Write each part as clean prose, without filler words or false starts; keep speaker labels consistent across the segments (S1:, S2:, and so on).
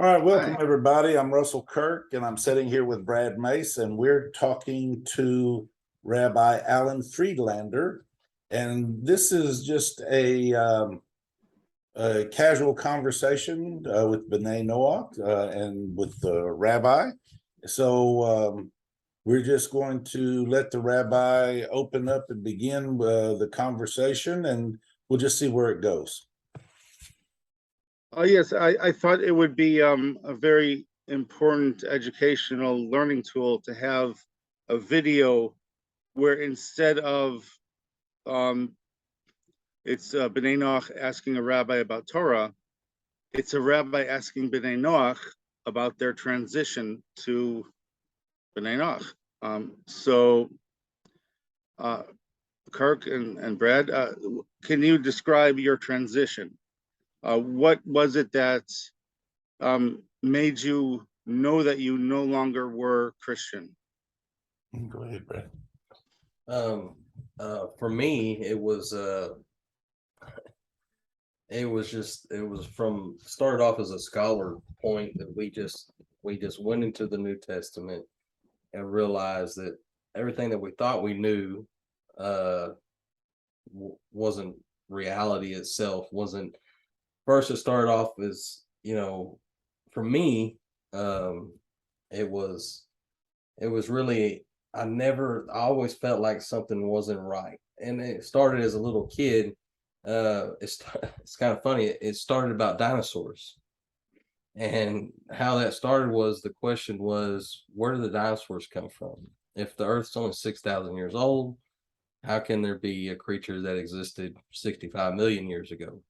S1: All right, welcome
S2: Hi.
S1: everybody. I'm Russell Kirk, and I'm sitting here with Brad Mace, and we're talking to Rabbi Alan Friedlander. And this is just a casual conversation with B'nie Noach and with the rabbi. So we're just going to let the rabbi open up and begin the conversation, and we'll just see where it goes.
S2: Oh, yes, I thought it would be a very important educational learning tool to have a video where instead of it's B'nai Noach asking a rabbi about Torah, it's a rabbi asking B'nai Noach about their transition to B'nai Noach. Kirk and Brad, can you describe your transition? What was it that made you know that you no longer were Christian?
S1: Go ahead, Brad.
S3: For me, it was from started off as a scholar point that we just went into the New Testament and realized that everything that we thought we knew wasn't reality itself. Wasn't First, it started off as, for me, it was really, I always felt like something wasn't right. And it started as a little kid. It's kind of funny. It started about dinosaurs. And how that started was, the question was, where did the dinosaurs come from? If the Earth's only 6,000 years old, how can there be a creature that existed 65 million years ago?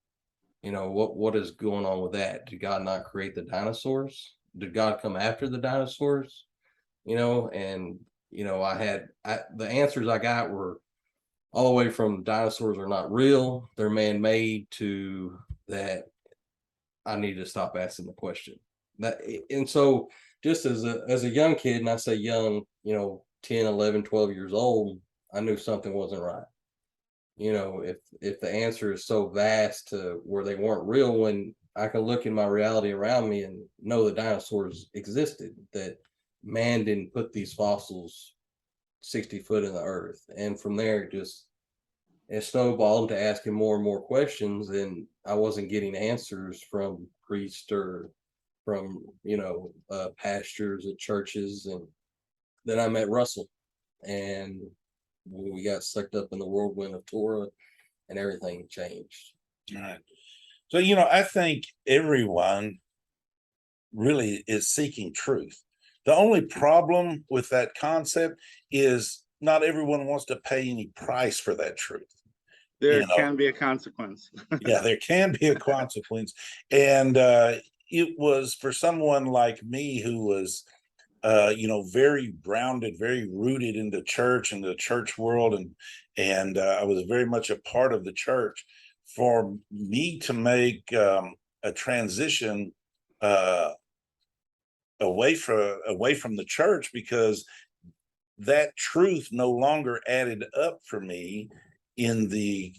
S3: What is going on with that? Did God not create the dinosaurs? Did God come after the dinosaurs? The answers I got were all the way from dinosaurs are not real, they're man-made, to that I need to stop asking the question. And so just as a young kid, and I say young, 10, 11, 12 years old, I knew something wasn't right. If the answer is so vast to where they weren't real, when I can look in my reality around me and know the dinosaurs existed, that man didn't put these fossils 60 foot in the earth. And from there, it snowballed to asking more and more questions, and I wasn't getting answers from priests or from, pastors at churches. And then I met Russell, and we got sucked up in the whirlwind of Torah, and everything changed.
S1: All right. So, I think everyone really is seeking truth. The only problem with that concept is not everyone wants to pay any price for that truth.
S2: There can be a consequence.
S1: Yeah, there can be a consequence. And it was for someone like me who was very grounded, very rooted in the church and the church world, and I was very much a part of the church. For me to make a transition away from the church, because that truth no longer added up for me in the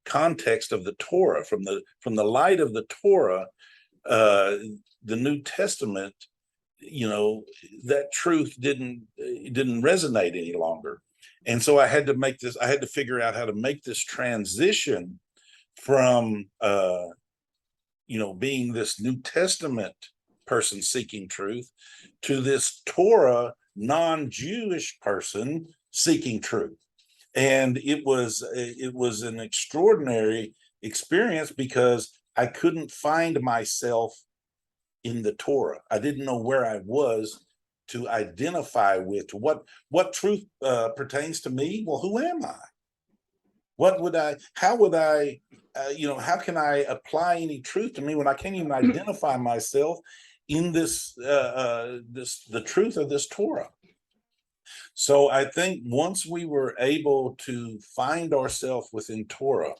S1: context of the Torah, from the light of the Torah, the New Testament. That truth didn't resonate any longer. And so I had to figure out how to make this transition from being this New Testament person seeking truth to this Torah non-Jewish person seeking truth. And it was an extraordinary experience, because I couldn't find myself in the Torah. I didn't know where I was to identify with. What truth pertains to me? Well, who am I? How can I apply any truth to me when I can't even identify myself in the truth of this Torah? So I think once we were able to find ourselves within Torah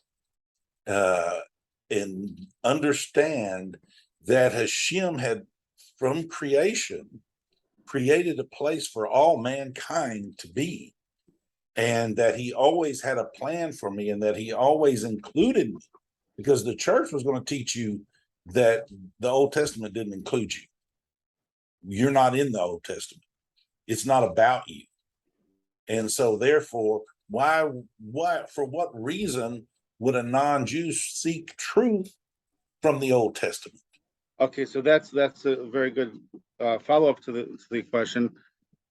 S1: and understand that Hashem had, from creation, created a place for all mankind to be, and that he always had a plan for me, and that he always included me, because the church was going to teach you that the Old Testament didn't include you. You're not in the Old Testament. It's not about you. And so therefore, for what reason would a non-Jew seek truth from the Old Testament?
S2: Okay, so that's a very good follow-up to the question.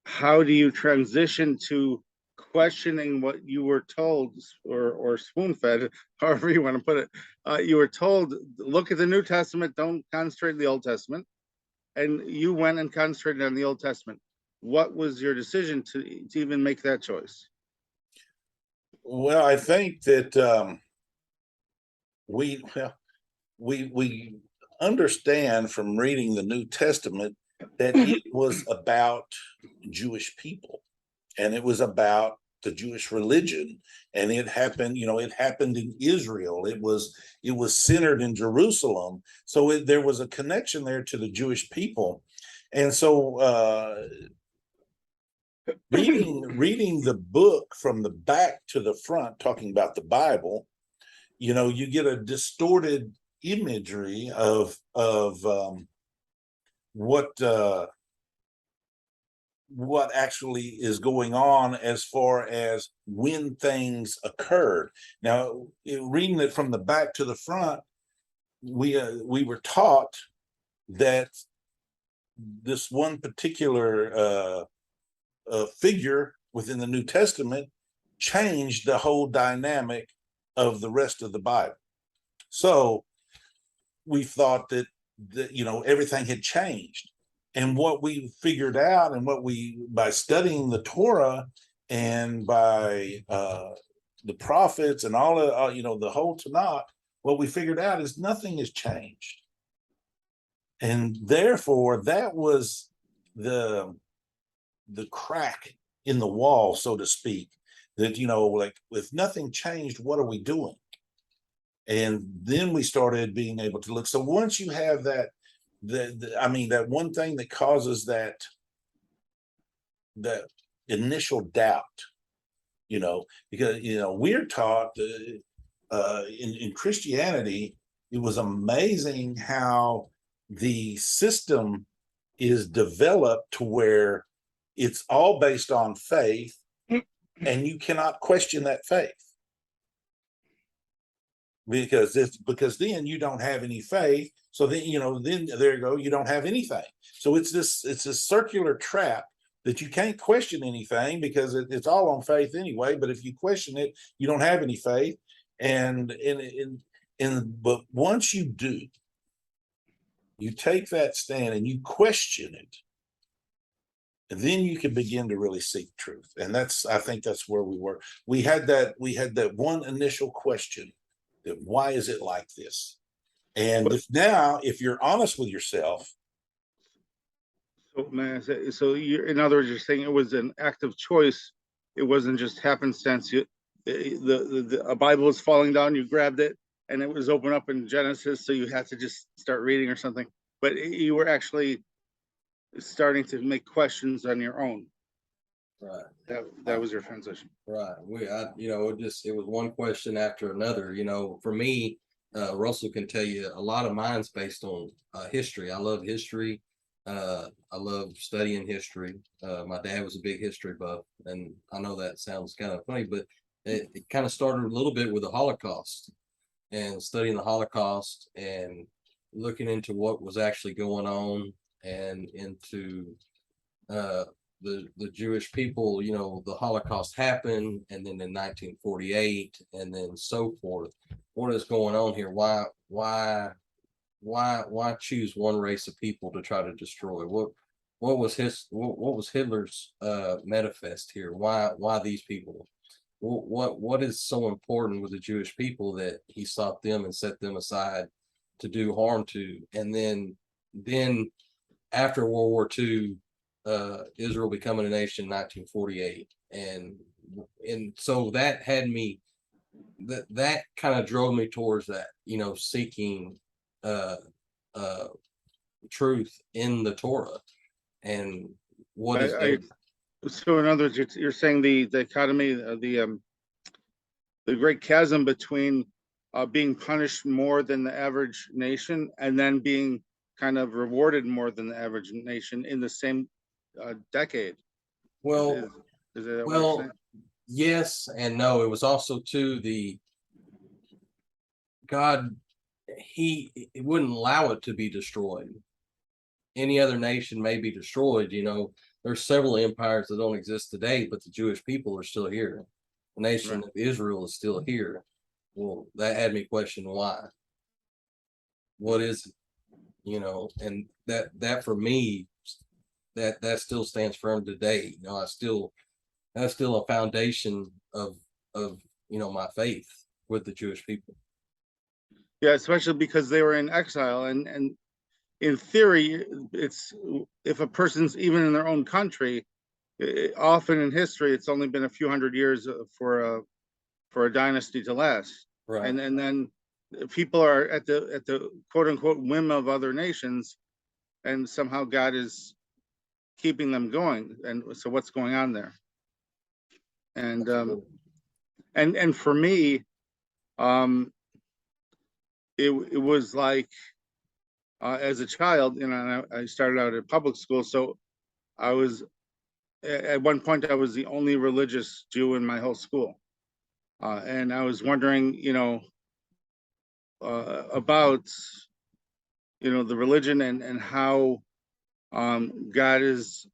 S2: How do you transition to questioning what you were told, or spoon-fed, however you want to put it? You were told, look at the New Testament, don't concentrate on the Old Testament, and you went and concentrated on the Old Testament. What was your decision to even make that choice?
S1: Well, I think that we understand from reading the New Testament that it was about Jewish people, and it was about the Jewish religion, and it happened in Israel. It was centered in Jerusalem, so there was a connection there to the Jewish people. And so reading the book from the back to the front, talking about the Bible, you get a distorted imagery of what actually is going on as far as when things occurred. Now, reading it from the back to the front, we were taught that this one particular figure within the New Testament changed the whole dynamic of the rest of the Bible. So we thought that everything had changed. And what we figured out, and by studying the Torah and by the prophets and all of the whole Tanakh, what we figured out is nothing has changed. And therefore, that was the crack in the wall, so to speak, that like, if nothing changed, what are we doing? And then we started being able to look. So once you have that, that one thing that causes that initial doubt, because we're taught in Christianity, it was amazing how the system is developed to where it's all based on faith, and you cannot question that faith, because then you don't have any faith. So then then there you go, you don't have anything. So it's this circular trap that you can't question anything, because it's all on faith anyway. But if you question it, you don't have any faith. But once you do, you take that stand and you question it, and then you can begin to really seek truth. And I think that's where we were. We had that one initial question, that why is it like this? And if you're honest with yourself.
S2: So, man, so in other words, you're saying it was an active choice. It wasn't just happenstance. A Bible was falling down, you grabbed it, and it was open up in Genesis, so you had to just start reading or something. But you were actually starting to make questions on your own.
S3: Right.
S2: That was your transition.
S3: Right. It was one question after another. For me, Russell can tell you a lot of mine's based on history. I love history. I love studying history. My dad was a big history buff, and I know that sounds kind of funny, but it kind of started a little bit with the Holocaust, and studying the Holocaust and looking into what was actually going on, and into the Jewish people. The Holocaust happened, and then in 1948, and then so forth. What is going on here? Why choose one race of people to try to destroy? What was Hitler's manifest here? Why these people? What is so important with the Jewish people that he sought them and set them aside to do harm to? And then after World War II, Israel becoming a nation in 1948, and so that had me, that kind of drove me towards that, seeking truth in the Torah. And what is there?
S2: So in other words, you're saying the dichotomy, the great chasm between being punished more than the average nation, and then being kind of rewarded more than the average nation in the same decade.
S3: Well,
S2: Is that what you're
S3: well,
S2: saying?
S3: yes and no. It was also too God, he wouldn't allow it to be destroyed. Any other nation may be destroyed. There's several empires that don't exist today, but the Jewish people are still here. The nation
S2: Right.
S3: of Israel is still here. Well, that had me question why. What is it? And that for me, that still stands firm today. That's still a foundation of my faith with the Jewish people.
S2: Yeah, especially because they were in exile, and in theory, it's if a person's even in their own country, often in history, it's only been a few hundred years for a dynasty to last,
S3: Right.
S2: and then people are at the quote unquote whim of other nations, and somehow God is keeping them going. And so, what's going on there? And and for me, it was like as a child, I started out at public school, so I was at one point I was the only religious Jew in my whole school, and I was wondering, about the religion and how God is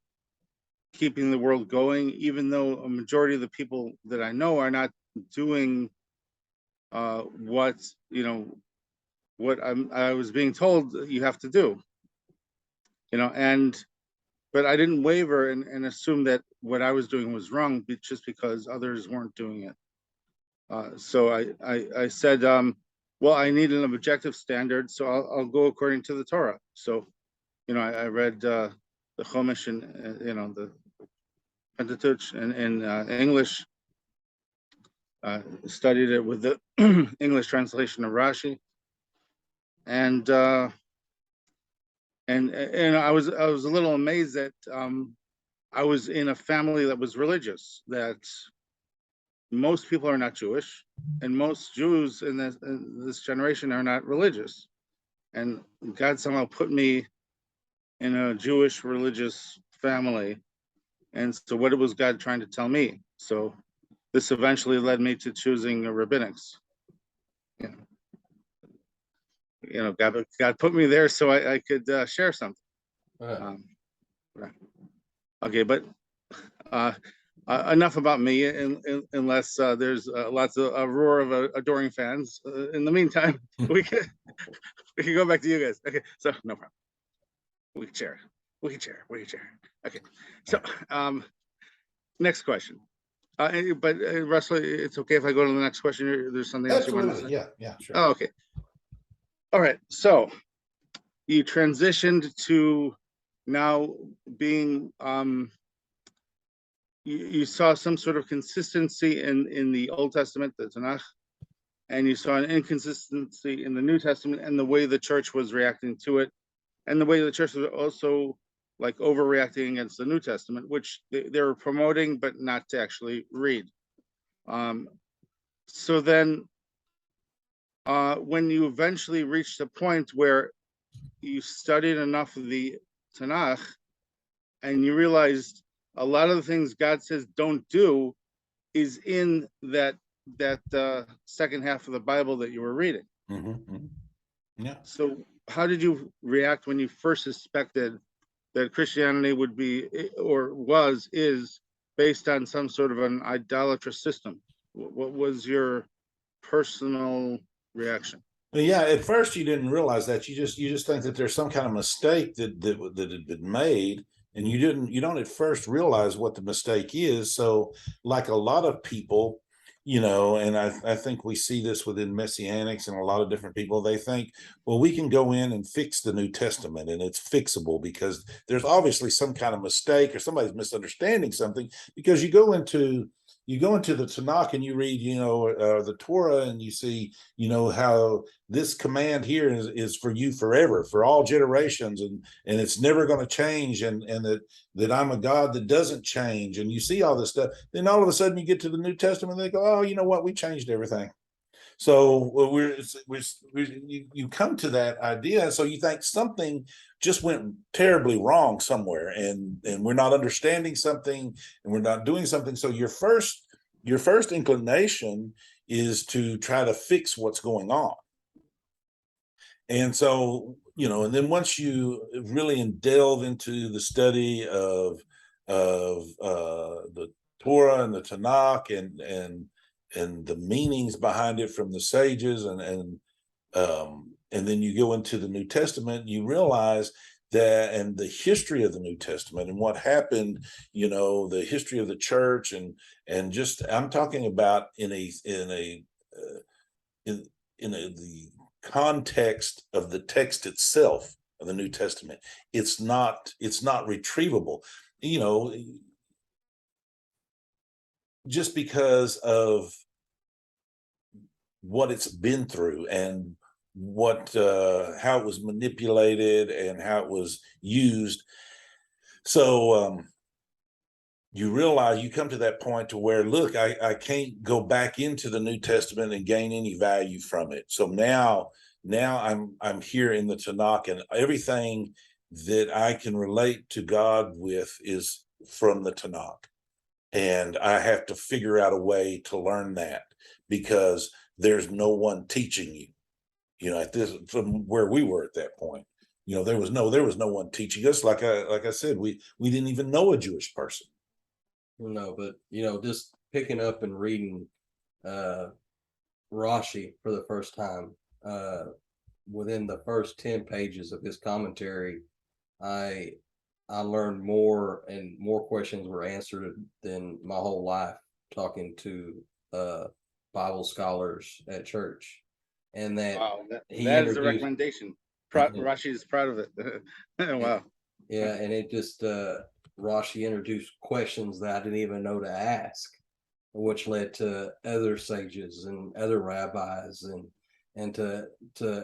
S2: keeping the world going, even though a majority of the people that I know are not doing what I was being told you have to do, but I didn't waver and assume that what I was doing was wrong just because others weren't doing it. So I said, well, I need an objective standard, so I'll go according to the Torah. So, I read the Chumash and the Pentateuch in English. Studied it with the English translation of Rashi, and I was a little amazed that I was in a family that was religious. That most people are not Jewish, and most Jews in this generation are not religious, and God somehow put me in a Jewish religious family. And so, what was God trying to tell me? So, this eventually led me to choosing rabbinics. God put me there so I could share something. Okay, but enough about me, unless there's lots of a roar of adoring fans. In the meantime, we can go back to you guys. Okay, so no problem. We can share. Okay, so next question. But Russell, it's okay if I go to the next question. There's something else you want to say?
S1: Yeah, sure.
S2: Oh, okay. All right. So you transitioned to now being you saw some sort of consistency in the Old Testament, the Tanakh, and you saw an inconsistency in the New Testament and the way the church was reacting to it, and the way the church was also like overreacting against the New Testament, which they were promoting but not to actually read. So then when you eventually reached a point where you studied enough of the Tanakh and you realized a lot of the things God says don't do is in that second half of the Bible that you were reading.
S1: Yeah.
S2: So how did you react when you first suspected that Christianity would be or is based on some sort of an idolatrous system? What was your personal reaction?
S1: Well, yeah, at first you didn't realize that. You just think that there's some kind of mistake that had been made, and you don't at first realize what the mistake is. So, like a lot of people, and I think we see this within Messianics and a lot of different people, they think, well, we can go in and fix the New Testament and it's fixable because there's obviously some kind of mistake or somebody's misunderstanding something, because you go into the Tanakh and you read, the Torah, and you see, how this command here is for you forever, for all generations, and it's never going to change, and that I'm a God that doesn't change, and you see all this stuff. Then all of a sudden you get to the New Testament, and they go, oh, you know what? We changed everything. So you come to that idea, so you think something just went terribly wrong somewhere, and we're not understanding something, and we're not doing something. So your first inclination is to try to fix what's going on. And so, and then once you really delve into the study of the Torah and the Tanakh and the meanings behind it from the sages, and then you go into the New Testament, you realize that, and the history of the New Testament and what happened, the history of the church, and just, I'm talking about in the context of the text itself of the New Testament. It's not retrievable, just because of what it's been through, and how it was manipulated and how it was used. So you realize, you come to that point to where, look, I can't go back into the New Testament and gain any value from it. So now I'm here in the Tanakh, and everything that I can relate to God with is from the Tanakh. And I have to figure out a way to learn that, because there's no one teaching you, at this, from where we were at that point. There was no one teaching us. Like I said, we didn't even know a Jewish person.
S3: No, but just picking up and reading Rashi for the first time, within the first 10 pages of his commentary, I learned more, and more questions were answered than my whole life talking to Bible scholars at church. And that,
S2: Wow,
S3: that
S2: is a recommendation. Rashi is proud of it. Wow.
S3: Yeah, and it just Rashi introduced questions that I didn't even know to ask, which led to other sages and other rabbis, and to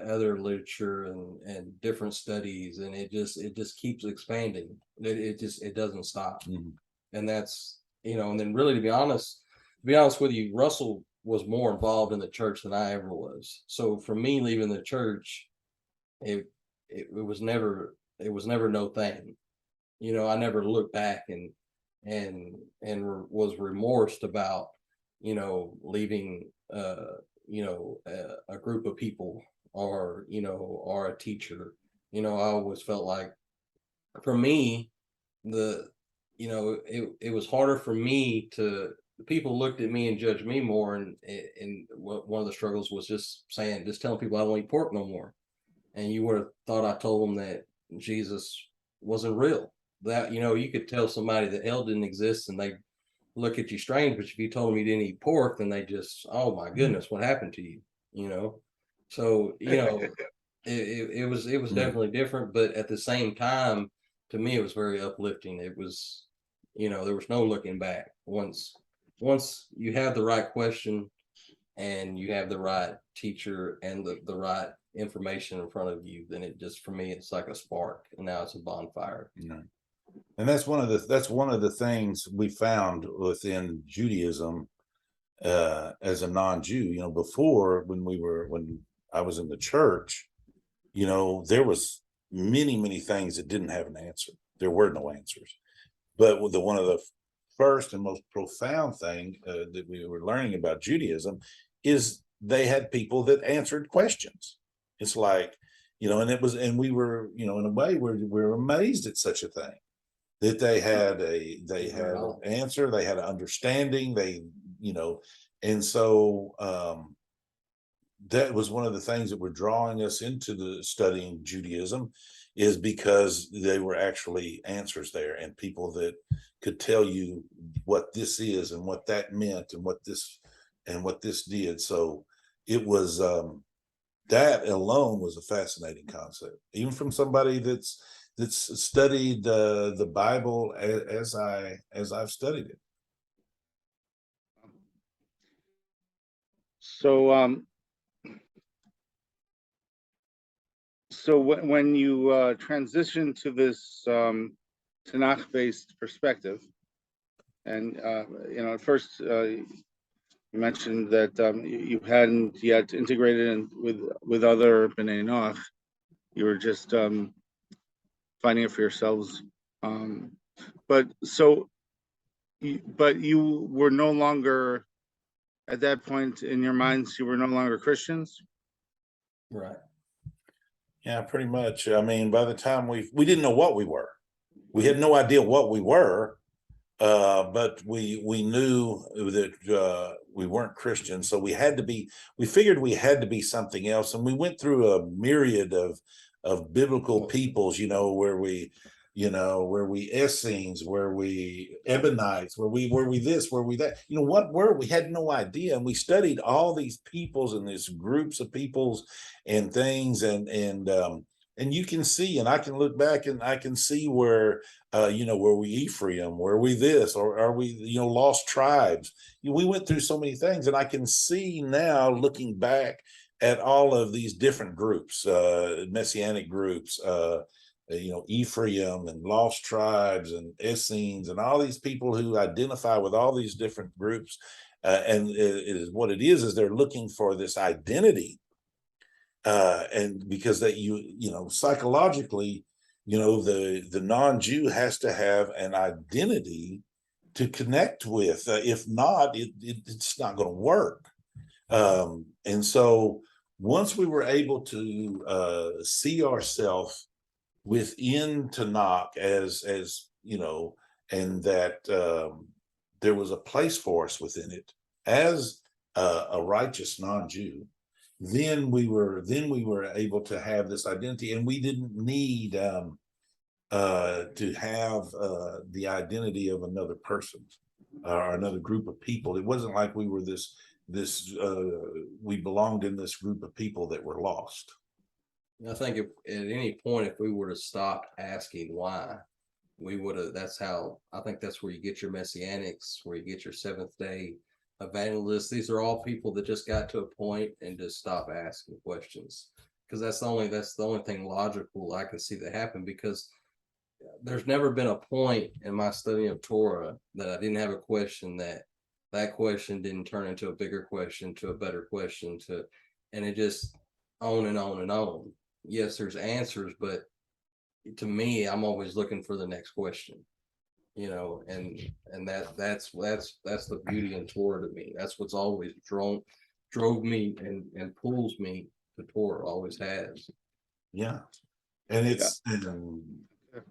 S3: other literature and different studies, and it just keeps expanding. It doesn't stop.
S1: Mm-hmm.
S3: And that's, and then really, to be honest with you, Russell was more involved in the church than I ever was. So for me, leaving the church, it was never no thing. I never looked back and was remorsed about, leaving a group of people, or a teacher. I always felt like, for me, it was harder for me to, people looked at me and judged me more, and one of the struggles was just telling people I don't eat pork no more. And you would have thought I told them that Jesus wasn't real. That, you could tell somebody that hell didn't exist and they look at you strange, but if you told them you didn't eat pork, then they just, oh my goodness, what happened to you? So, it was definitely different, but at the same time, to me, it was very uplifting. It was, there was no looking back. Once you have the right question, and you have the right teacher and the right information in front of you, then it just, for me, it's like a spark, and now it's a bonfire.
S1: Yeah. And that's one of the things we found within Judaism, as a non-Jew. Before, when I was in the church, there was many things that didn't have an answer. There were no answers. But one of the first and most profound thing that we were learning about Judaism is they had people that answered questions. It's like, and we were, in a way, we're amazed at such a thing, that they had an answer, they had an understanding, and so that was one of the things that were drawing us into the studying Judaism, is because they were actually answers there, and people that could tell you what this is and what that meant and what this did. So it was, that alone was a fascinating concept, even from somebody that's studied the Bible as I've studied it.
S2: So when you transition to this Tanakh-based perspective, and at first You mentioned that you hadn't yet integrated in with other B'nie Noach. You were just finding it for yourselves. But you were no longer, at that point in your minds, you were no longer Christians.
S3: Right.
S1: Yeah, pretty much. I mean, by the time we didn't know what we were. We had no idea what we were, but we knew that we weren't Christians, so we figured we had to be something else. And we went through a myriad of biblical peoples, where we Essenes, where we Ebonites, where we this, where we that, what were we had no idea. And we studied all these peoples and these groups of peoples and things, and you can see, and I can look back and I can see where were we Ephraim, were we this, or are we lost tribes. We went through so many things, and I can see now, looking back at all of these different groups, messianic groups, Ephraim and lost tribes and Essenes and all these people who identify with all these different groups, and it is what it is they're looking for this identity, and because that psychologically, the non-Jew has to have an identity to connect with. If not, it's not going to work. And so once we were able to see ourselves within Tanakh as and that there was a place for us within it as a righteous non-Jew, then we were able to have this identity, and we didn't need to have the identity of another person or another group of people. It wasn't like we were we belonged in this group of people that were lost.
S3: I think if at any point, if we were to stop asking why, we would have, I think that's where you get your messianics, where you get your Seventh Day Evangelists. These are all people that just got to a point and just stop asking questions, because that's the only thing logical I can see that happen. Because there's never been a point in my study of Torah that I didn't have a question that question didn't turn into a bigger question, to a better question, and it just on and on and on. Yes, there's answers, but to me, I'm always looking for the next question, and that's the beauty in Torah to me. That's what's always drove me and pulls me to Torah, always has.
S1: Yeah. And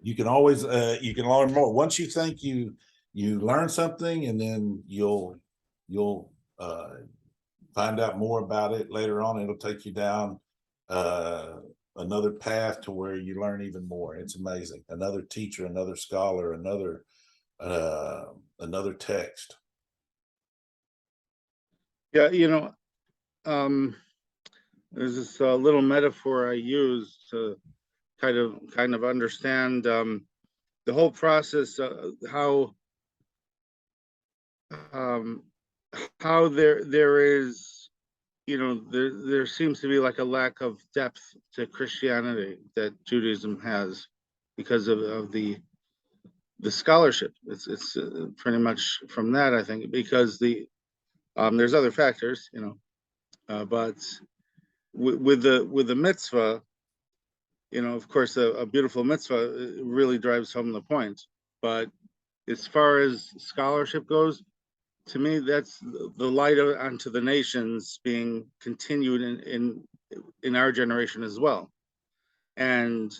S1: you can always you can learn more once you think you learn something, and then you'll find out more about it later on. It'll take you down another path to where you learn even more. It's amazing. Another teacher, another scholar, another text.
S2: Yeah, there's this little metaphor I use to kind of understand the whole process, how there is, there seems to be like a lack of depth to Christianity that Judaism has because of the scholarship. It's pretty much from that, I think, because there's other factors, but with the mitzvah, of course, a beautiful mitzvah really drives home the point. But as far as scholarship goes, to me, that's the light unto the nations being continued in our generation as well. And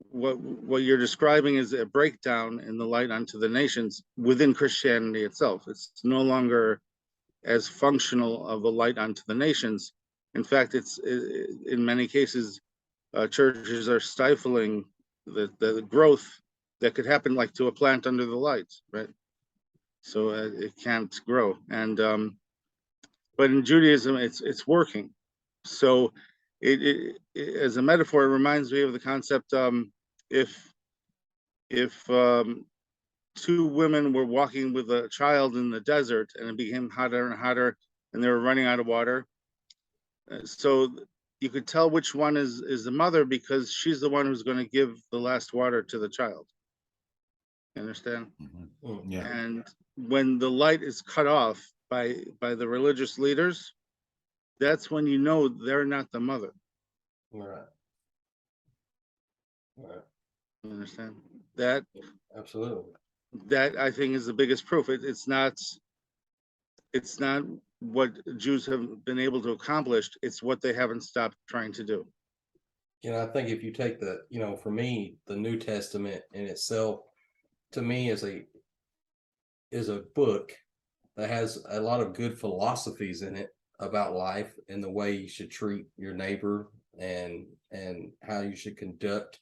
S2: what you're describing is a breakdown in the light unto the nations within Christianity itself. It's no longer as functional of a light unto the nations. In fact, it's in many cases, churches are stifling the growth that could happen, like to a plant under the lights, right? So it can't grow. And but in Judaism, it's working. So it as a metaphor, it reminds me of the concept. If two women were walking with a child in the desert, and it became hotter and hotter, and they were running out of water, so you could tell which one is the mother, because she's the one who's going to give the last water to the child. You understand?
S1: Mm-hmm. Yeah.
S2: And when the light is cut off, by the religious leaders, that's when you know they're not the mother.
S3: Right. Right.
S2: You understand? That
S3: Absolutely.
S2: I think is the biggest proof. It's not what Jews have been able to accomplish, it's what they haven't stopped trying to do.
S3: I think if you take for me, the New Testament in itself, to me, is a book that has a lot of good philosophies in it about life and the way you should treat your neighbor and how you should conduct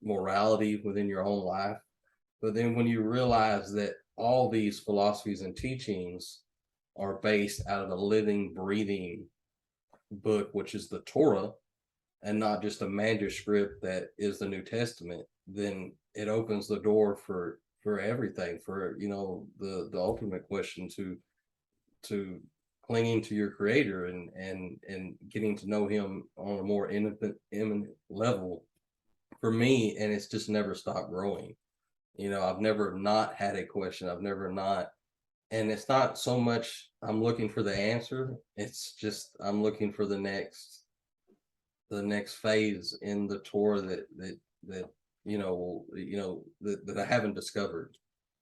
S3: morality within your own life. But then when you realize that all these philosophies and teachings are based out of a living, breathing book, which is the Torah, and not just a manuscript that is the New Testament, then it opens the door for everything, for the ultimate question to clinging to your Creator and getting to know Him on a more intimate level. For me, and it's just never stopped growing. I've never not had a question. I've never not, and it's not so much I'm looking for the answer. It's just I'm looking for the next phase in the Torah that that I haven't discovered,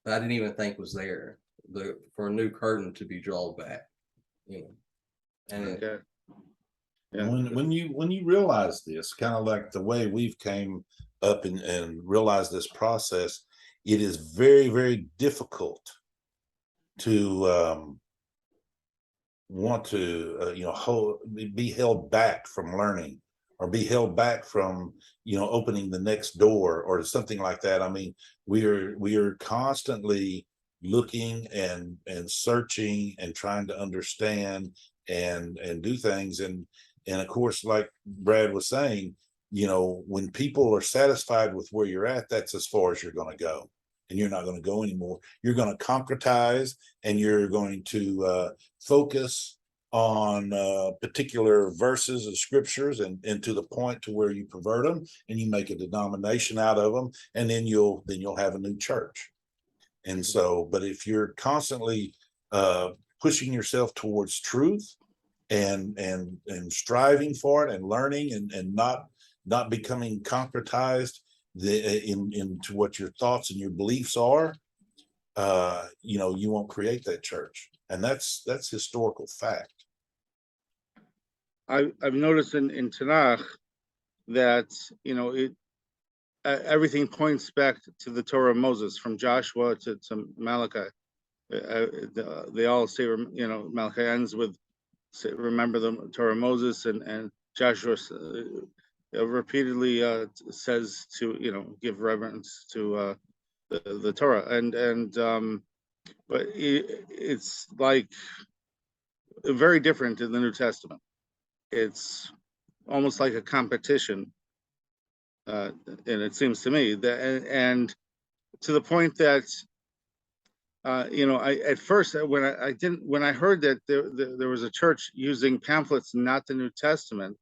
S3: that I didn't even think was there. For a new curtain to be drawn back, and
S2: Okay. Yeah.
S1: When you realize this, kind of like the way we've came up and realized this process, it is very, very difficult to want to be held back from learning, or be held back from opening the next door or something like that. I mean, we are constantly looking and searching and trying to understand and do things, and of course, like Brad was saying, when people are satisfied with where you're at, that's as far as you're going to go, and you're not going to go anymore. You're going to concretize, and you're going to focus on particular verses of scriptures, and to the point to where you pervert them and you make a denomination out of them, and then you'll have a new church. And so, but if you're constantly pushing yourself towards truth and striving for it and learning and not becoming concretized into what your thoughts and your beliefs are, you won't create that church. And that's historical fact.
S2: I've noticed in Tanakh that everything points back to the Torah of Moses, from Joshua to Malachi. They all say, Malachi ends with remember the Torah of Moses, and Joshua repeatedly says to give reverence to the Torah, but it's like very different in the New Testament. It's almost like a competition, and it seems to me that, and to the point that I at first, when I heard that there was a church using pamphlets, not the New Testament,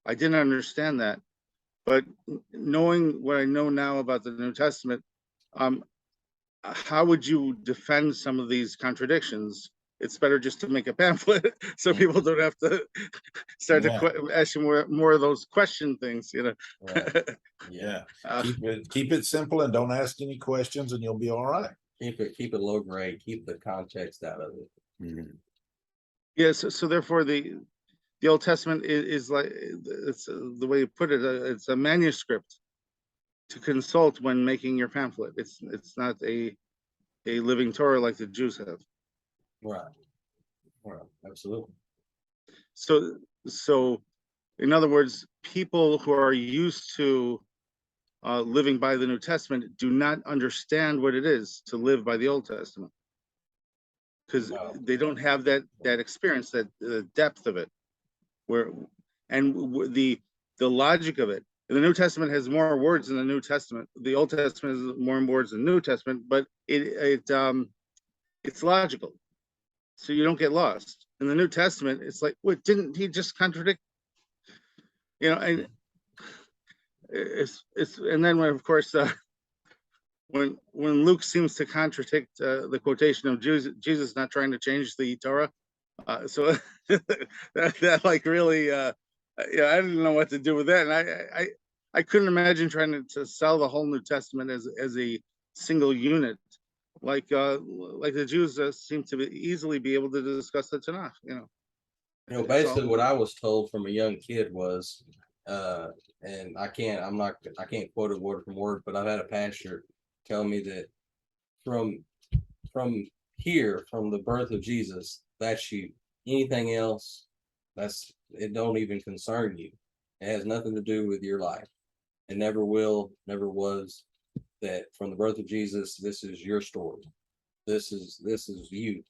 S2: I didn't understand that. But knowing what I know now about the New Testament, how would you defend some of these contradictions? It's better just to make a pamphlet so people don't have to start to ask you more of those question things,
S3: Right.
S1: Yeah. Keep it simple and don't ask any questions, and you'll be all right.
S3: Keep it low grade. Keep the context out of it.
S1: Mm-hmm.
S2: Yes. So therefore, the Old Testament is like, it's the way you put it. It's a manuscript to consult when making your pamphlet. It's not a living Torah like the Jews have.
S3: Right. Absolutely.
S2: So, in other words, people who are used to living by the New Testament do not understand what it is to live by the Old Testament, because they don't have that experience, that the depth of it, the logic of it. And the New Testament has more words than the New Testament. The Old Testament has more words than the New Testament, but it's logical, so you don't get lost. In the New Testament, it's like, what, didn't he just contradict? And it's and then when, of course, when Luke seems to contradict the quotation of Jesus not trying to change the Torah, so that like really, yeah, I didn't know what to do with that, and I couldn't imagine trying to sell the whole New Testament as a single unit, like the Jews seem to easily be able to discuss the Tanakh, you know.
S3: Basically what I was told from a young kid was, and I can't quote it word for word, but I've had a pastor tell me that from here, from the birth of Jesus, that's you. Anything else, it don't even concern you. It has nothing to do with your life. It never will, never was. That from the birth of Jesus, this is your story. This is you.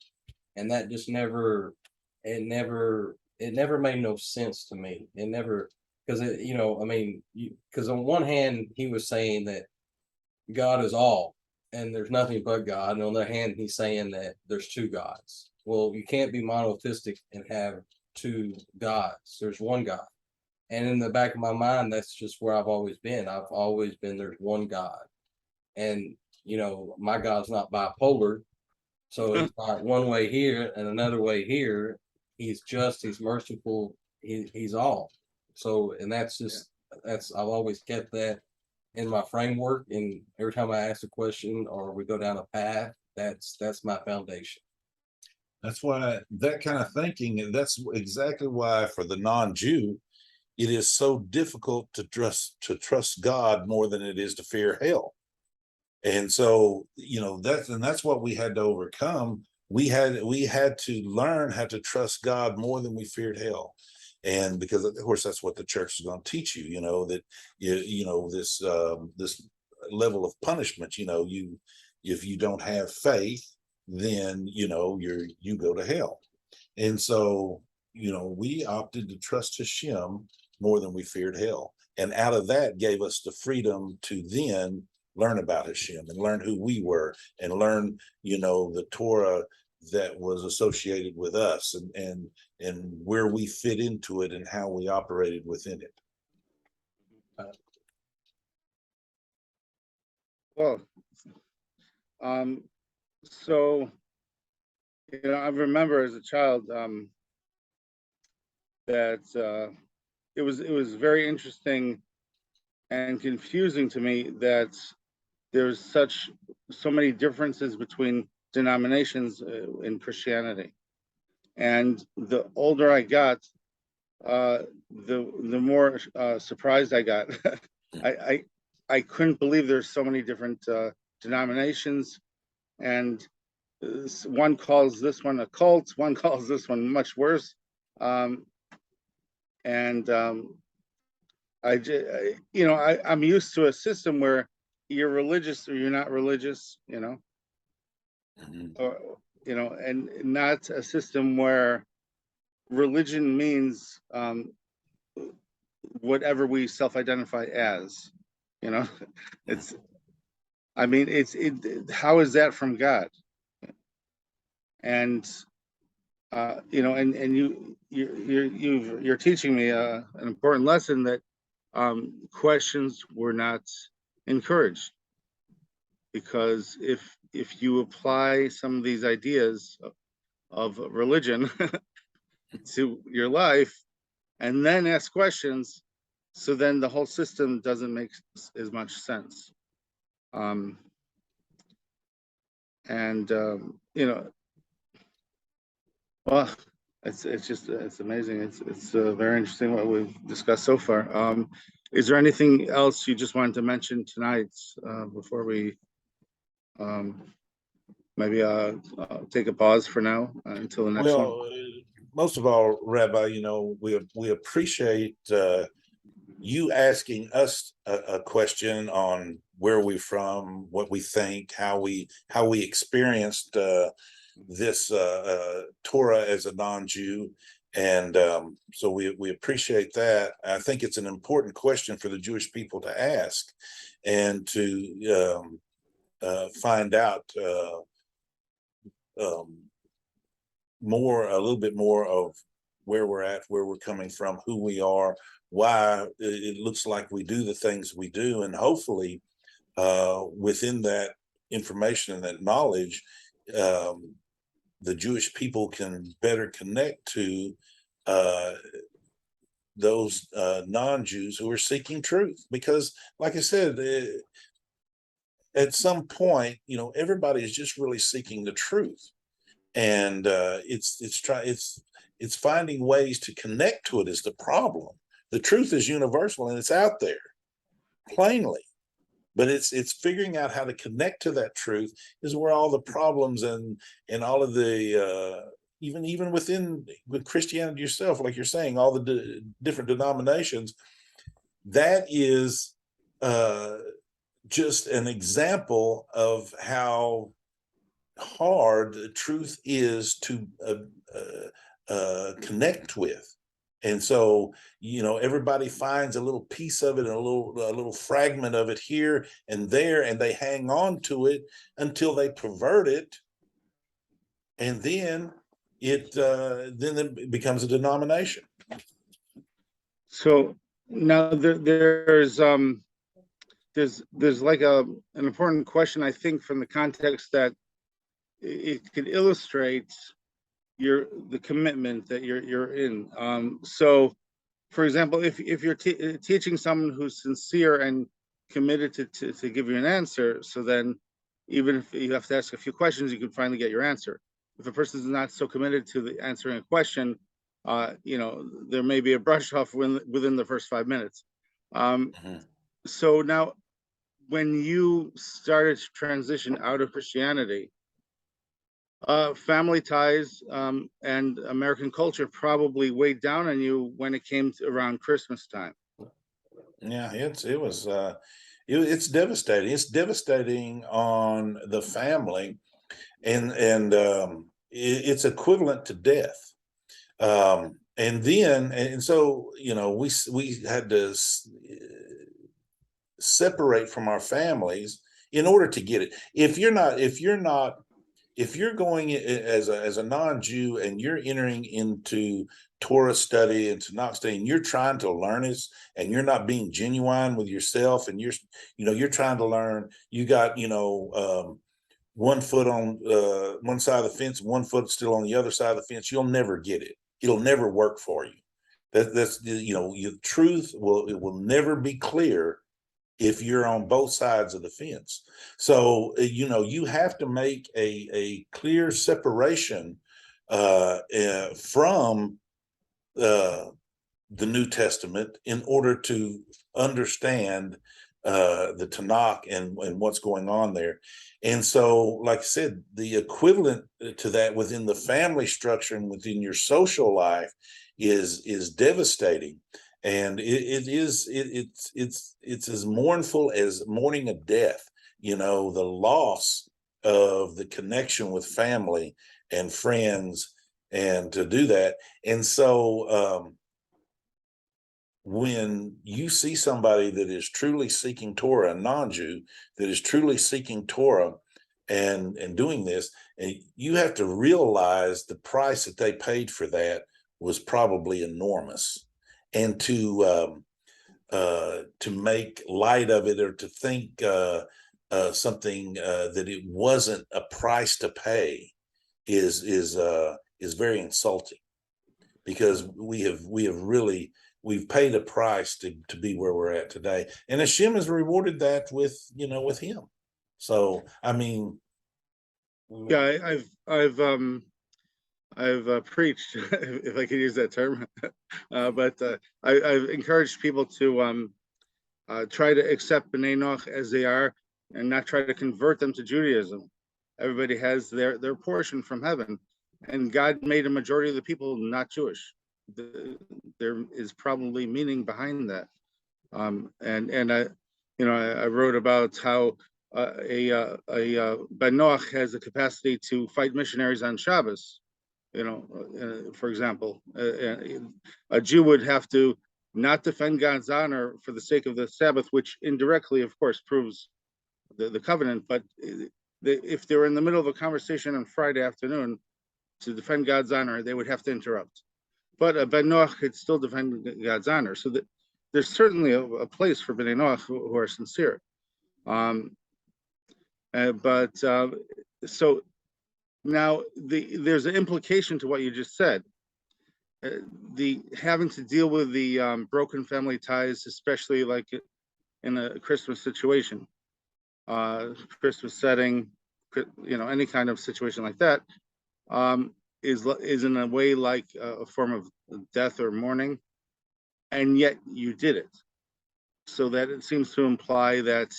S3: And that just never made no sense to me. It never, because because on one hand he was saying that God is all and there's nothing but God, and on the other hand he's saying that there's two gods. Well, you can't be monotheistic and have two gods. There's one God. And in the back of my mind, that's just where I've always been. There's one God. And my God's not bipolar. So it's not one way here and another way here. He's just, he's merciful, he's all. So, and I've always kept that in my framework. And every time I ask a question or we go down a path, that's my foundation.
S1: That's why that kind of thinking, and that's exactly why for the non-Jew, it is so difficult to trust God more than it is to fear hell. And so, that's what we had to overcome. We had to learn how to trust God more than we feared hell. And because of course that's what the church is going to teach you, that this level of punishment, if you don't have faith, then you go to hell. And so, we opted to trust Hashem more than we feared hell. And out of that gave us the freedom to then learn about Hashem and learn who we were and learn, the Torah that was associated with us and where we fit into it and how we operated within it.
S2: Well, so, I remember as a child that it was very interesting and confusing to me that there's so many differences between denominations in Christianity. And the older I got, the more surprised I got. I couldn't believe there's so many different denominations, and one calls this one a cult, one calls this one much worse, I'm used to a system where you're religious or you're not religious, or and not a system where religion means whatever we self-identify as, it's how is that from God? And you're teaching me an important lesson that questions were not encouraged, because if you apply some of these ideas of religion to your life and then ask questions, so then the whole system doesn't make as much sense. Well, it's amazing. It's very interesting what we've discussed so far. Is there anything else you just wanted to mention tonight before we maybe take a pause for now until the next one?
S1: Most of all, Rabbi, we appreciate you asking us a question on where we're from, what we think, how we experienced this Torah as a non-Jew. And so we appreciate that. I think it's an important question for the Jewish people to ask and to find out a little bit more of where we're at, where we're coming from, who we are, why it looks like we do the things we do, and hopefully within that information and that knowledge, the Jewish people can better connect to those non-Jews who are seeking truth. Because, like I said, at some point, everybody is just really seeking the truth, and it's finding ways to connect to it is the problem. The truth is universal and it's out there plainly, but it's figuring out how to connect to that truth is where all the problems and all of the even with Christianity yourself, like you're saying, all the different denominations, that is just an example of how hard the truth is to connect with. And so, everybody finds a little piece of it, a little fragment of it here and there, and they hang on to it until they pervert it, and then it becomes a denomination.
S2: So now there's like an important question, I think, from the context that it could illustrate the commitment that you're in. So, for example, if you're teaching someone who's sincere and committed to give you an answer, so then even if you have to ask a few questions, you can finally get your answer. If a person is not so committed to answering a question, there may be a brush off within the first 5 minutes. So now, when you started to transition out of Christianity, family ties and American culture probably weighed down on you when it came to around Christmas time.
S1: Yeah, it's devastating. It's devastating on the family, and it's equivalent to death. And so we had to separate from our families in order to get it. If you're going as a non-Jew and you're entering into Torah study and Tanakh study, and you're trying to learn it, and you're not being genuine with yourself, and you're trying to learn, you got 1 foot on one side of the fence, 1 foot still on the other side of the fence, you'll never get it. It'll never work for you. That's your truth will never be clear if you're on both sides of the fence. So, you have to make a clear separation from the New Testament in order to understand the Tanakh and what's going on there. And so, like I said, the equivalent to that within the family structure and within your social life is devastating. And it's as mournful as mourning a death, the loss of the connection with family and friends, and to do that. And so when you see somebody that is truly seeking Torah, a non-Jew that is truly seeking Torah and doing this, and you have to realize the price that they paid for that was probably enormous. And to make light of it, or to think something that it wasn't a price to pay is very insulting, because we've paid a price to be where we're at today, and Hashem has rewarded that with him. So I mean,
S2: yeah, I've preached, if I can use that term, but I've encouraged people to try to accept B'nie Noach as they are, and not try to convert them to Judaism. Everybody has their portion from heaven, and God made a majority of the people not Jewish. There is probably meaning behind that, and I wrote about how a B'nie Noach has the capacity to fight missionaries on Shabbos. For example, a Jew would have to not defend God's honor for the sake of the Sabbath, which indirectly, of course, proves the covenant. But if they were in the middle of a conversation on Friday afternoon to defend God's honor, they would have to interrupt. But a B'nie Noach could still defend God's honor. So there's certainly a place for B'nie Noach who are sincere. But so now there's an implication to what you just said. The having to deal with the broken family ties, especially like in a Christmas situation, Christmas setting, any kind of situation like that, is in a way like a form of death or mourning, and yet you did it. So that it seems to imply that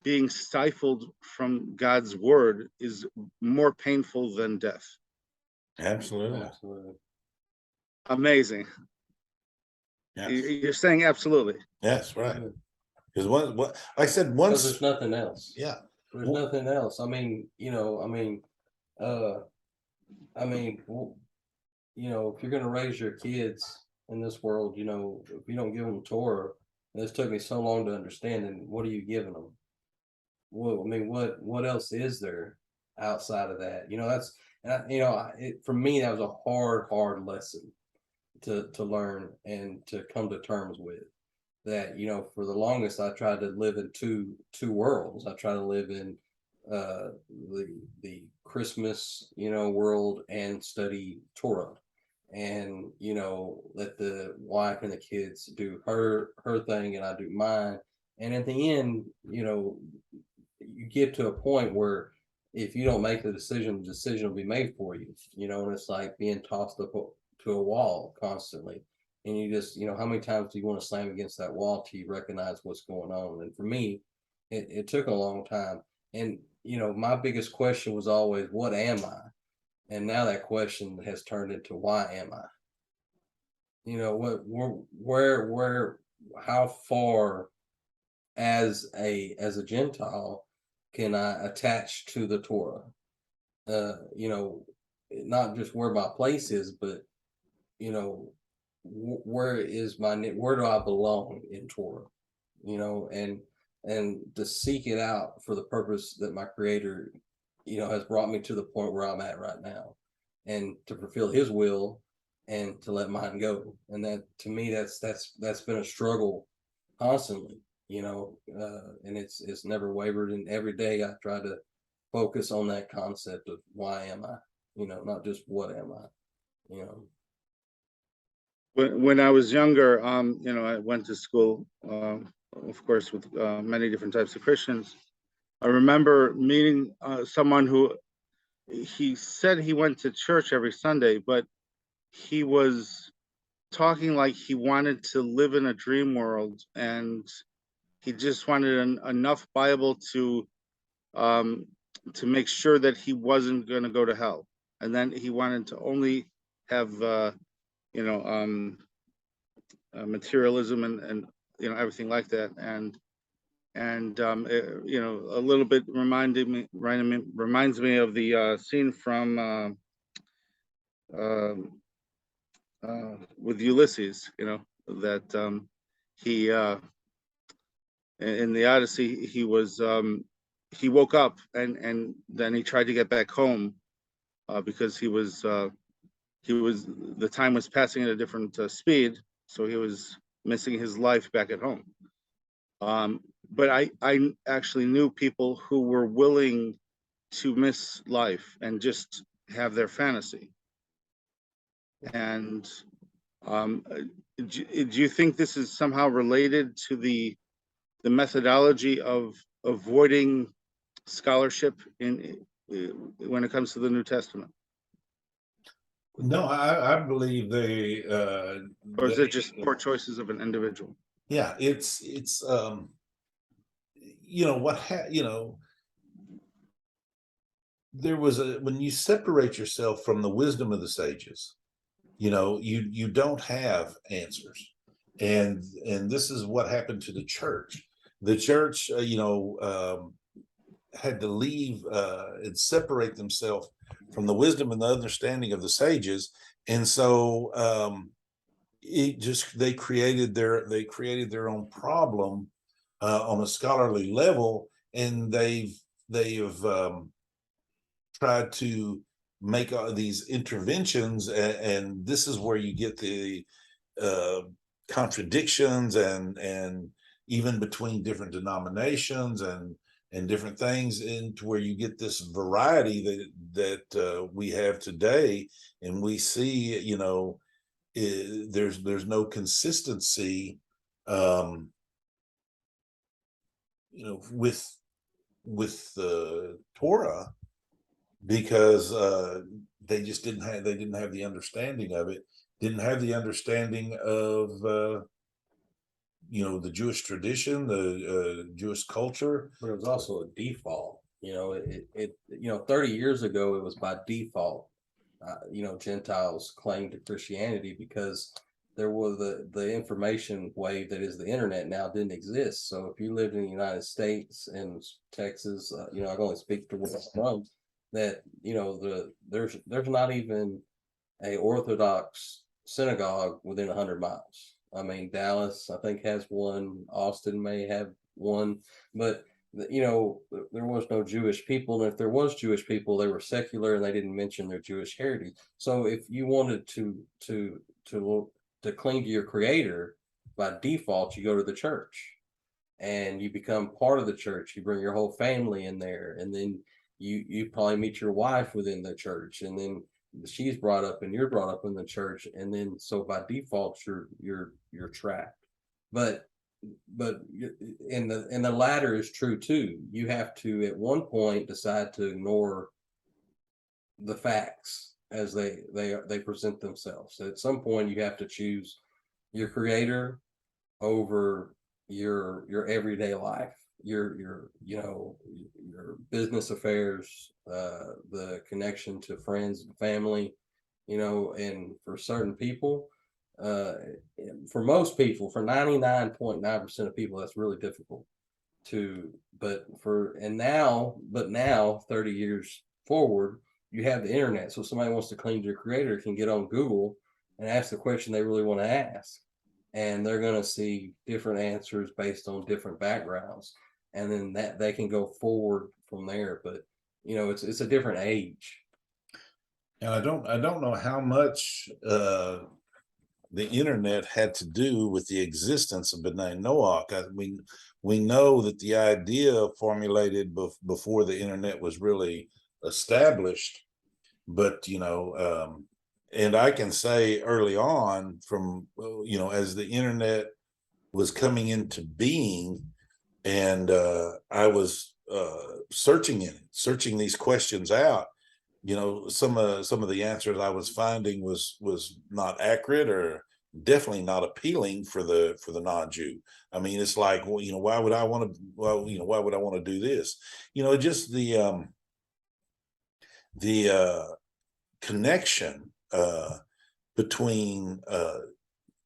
S2: being stifled from God's word is more painful than death.
S1: Absolutely.
S3: Absolutely.
S2: Amazing.
S1: Yes.
S2: You're saying absolutely.
S1: Yes, right. Because what I said
S3: Because
S1: once,
S3: there's nothing else.
S1: yeah,
S3: There's nothing else. I mean, if you're gonna raise your kids in this world, if you don't give them Torah, and this took me so long to understand, then what are you giving them? Well, I mean, what else is there outside of that? For me, that was a hard lesson to learn and to come to terms with. That for the longest, I tried to live in two worlds. I tried to live in the Christmas world and study Torah, and let the wife and the kids do her thing and I do mine. And at the end, you get to a point where if you don't make the decision will be made for you. And it's like being tossed up to a wall constantly. And you just, how many times do you want to slam against that wall till you recognize what's going on? And for me, it took a long time. And, my biggest question was always, what am I? And now that question has turned into, why am I? How far as a Gentile can I attach to the Torah? Not just where my place is, but, where do I belong in Torah? And to seek it out for the purpose that my Creator, has brought me to the point where I'm at right now, and to fulfill His will and to let mine go. And that, to me, that's been a struggle constantly, and it's never wavered. And every day I try to focus on that concept of why am I, not just what am I,
S2: When I was younger, I went to school, of course, with many different types of Christians. I remember meeting someone who, he said he went to church every Sunday, but he was talking like he wanted to live in a dream world, and he just wanted enough Bible to make sure that he wasn't going to go to hell. And then he wanted to only have materialism and everything like that. And a little bit reminds me of the scene from with Ulysses, that he in the Odyssey, he woke up and then he tried to get back home because the time was passing at a different speed, so he was missing his life back at home. But I actually knew people who were willing to miss life and just have their fantasy. And do you think this is somehow related to the methodology of avoiding scholarship when it comes to the New Testament?
S1: No, I believe
S2: or is it just poor choices of an individual?
S1: Yeah, it's there was when you separate yourself from the wisdom of the sages, you don't have answers. And this is what happened to the church. The church, had to leave and separate themselves from the wisdom and the understanding of the sages. And so they created their own problem on a scholarly level, and they've tried to make these interventions, and this is where you get the contradictions and even between different denominations and and different things, into where you get this variety that we have today, and we see, there's no consistency, with the Torah, because they didn't have the understanding of it, didn't have the understanding of the Jewish tradition, the Jewish culture.
S3: But it was also a default. 30 years ago, it was by default. Gentiles claimed to Christianity because there was the information wave that is the internet now didn't exist. So if you lived in the United States and Texas, I can only speak to where I'm from, that there's not even a Orthodox synagogue within 100 miles. I mean, Dallas, I think, has one. Austin may have one, but there was no Jewish people, and if there was Jewish people, they were secular and they didn't mention their Jewish heritage. So if you wanted to cling to your Creator, by default, you go to the church and you become part of the church. You bring your whole family in there, and then you probably meet your wife within the church, and then she's brought up and you're brought up in the church, and then so by default you're trapped. But and the latter is true too. You have to at one point decide to ignore the facts as they present themselves. So at some point you have to choose your Creator over your everyday life, your business affairs, the connection to friends and family, and for certain people, for most people, for 99.9% of people, that's really difficult but now 30 years forward, you have the internet. So if somebody wants to cling to your Creator, can get on Google and ask the question they really want to ask, and they're going to see different answers based on different backgrounds, and then that they can go forward from there. But it's a different age.
S1: And I don't know how much the internet had to do with the existence of B'nie Noach. We know that the idea formulated before the internet was really established, but and I can say early on, from as the internet was coming into being, and I was searching these questions out, some of the answers I was finding was not accurate, or definitely not appealing for the non-Jew. I mean, it's like, why would I want to do this? Just the connection between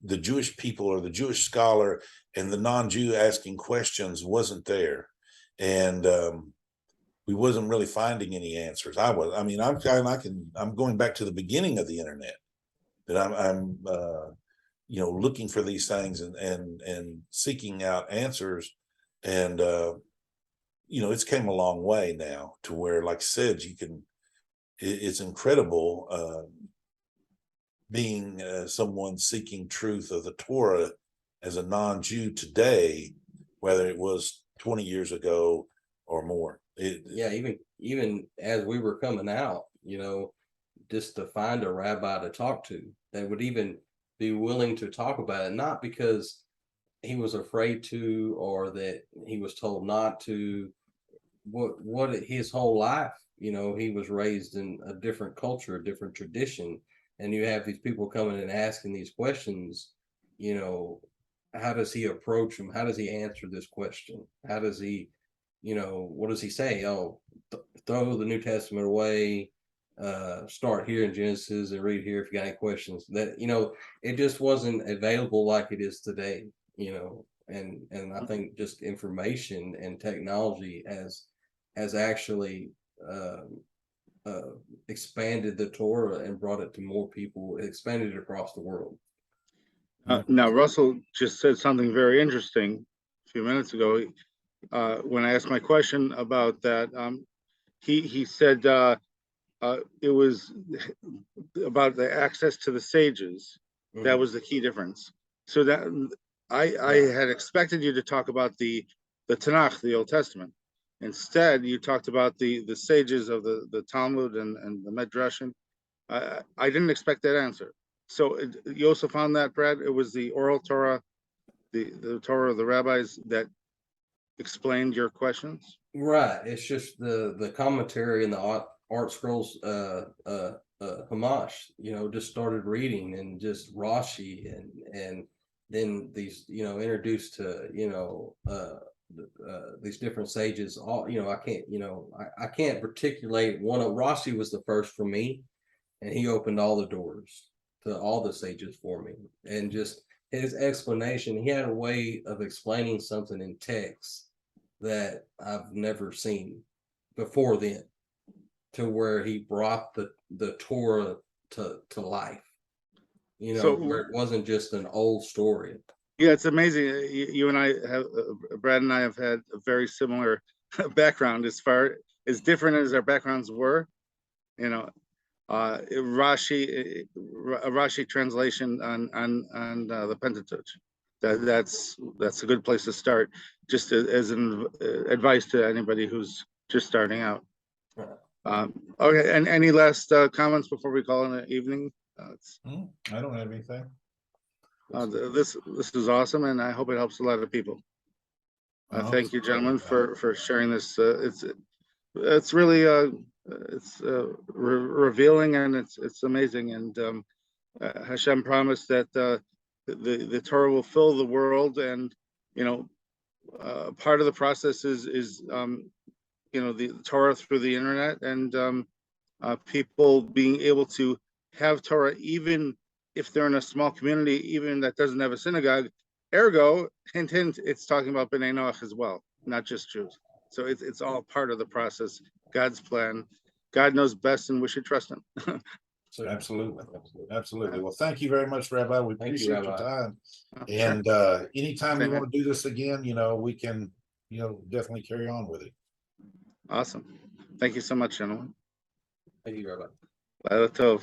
S1: the Jewish people or the Jewish scholar and the non-Jew asking questions wasn't there, and we wasn't really finding any answers. I'm going back to the beginning of the internet, that I'm looking for these things and seeking out answers, and it's came a long way now to where, like I said, it's incredible being someone seeking truth of the Torah as a non-Jew today, whether it was 20 years ago or more.
S3: Even as we were coming out, just to find a rabbi to talk to that would even be willing to talk about it, not because he was afraid to, or that he was told not to. What his whole life, he was raised in a different culture, a different tradition, and you have these people coming and asking these questions. How does he approach them? How does he answer this question? How does he, what does he say? Oh, throw the New Testament away, start here in Genesis and read here if you got any questions. That it just wasn't available like it is today. And I think just information and technology has actually expanded the Torah and brought it to more people. It expanded it across the world.
S2: Now, Russell just said something very interesting a few minutes ago. When I asked my question about that, he said it was about the access to the sages. Mm-hmm. That was the key difference. So that I had expected you to talk about the Tanakh, the Old Testament, Instead, you talked about the sages of the Talmud and the Midrashim. I didn't expect that answer. So you also found that, Brad, it was the oral Torah, the Torah of the rabbis that explained your questions?
S3: Right. It's just the commentary and the art scrolls Hamash, just started reading, and just Rashi, and then these, introduced to, these different sages. All, I can't articulate one. Of Rashi was the first for me, and he opened all the doors to all the sages for me. And just his explanation, he had a way of explaining something in text that I've never seen before then, to where he brought the Torah to life,
S2: So
S3: where it wasn't just an old story.
S2: yeah, it's amazing. You and I have, Brad and I have had a very similar background, as far as different as our backgrounds were. Rashi, a Rashi translation on the Pentateuch. That's a good place to start, just as an advice to anybody who's just starting out. Okay, and any last comments before we call it an evening?
S1: I don't have anything.
S2: This is awesome, and I hope it helps a lot of people. Thank you, gentlemen, for sharing this. It's really revealing, and it's amazing. And Hashem promised that the Torah will fill the world, and part of the process is the Torah through the internet, and people being able to have Torah even if they're in a small community, even that doesn't have a synagogue. Ergo, hint, hint, it's talking about B'nie Noach as well, not just Jews. So it's all part of the process, God's plan. God knows best, and we should trust him.
S1: So absolutely. Well, thank you very much, Rabbi. We appreciate your time. And anytime you want to do this again, we can, definitely carry on with it.
S2: Awesome. Thank you so much, gentlemen.
S3: Thank you, Rabbi.
S2: Laila Tov.